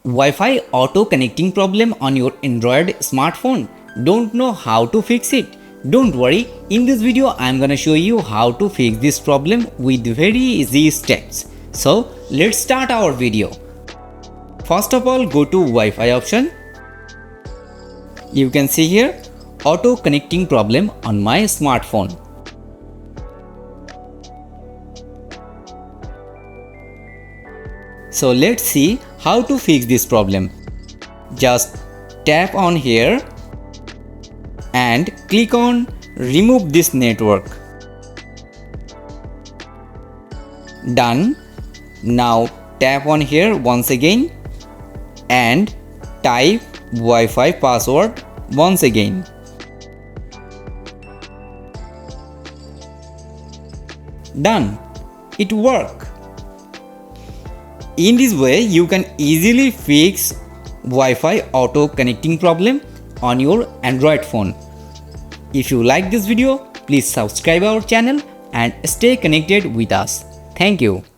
Wi-Fi auto connecting problem on your Android smartphone. Don't know how to fix it? Don't worry, in this video I am gonna show you how to fix this problem with very easy steps. So let's start our video. First of all, go to Wi-Fi option. You can see here auto connecting problem on my smartphone. So let's see how to fix this problem. Just tap on here and click on remove this network. Done. Now tap on here once again and type Wi-Fi password once again. Done. It worked. In this way, you can easily fix Wi-Fi auto connecting problem on your Android phone. If you like this video, please subscribe our channel and stay connected with us. Thank you.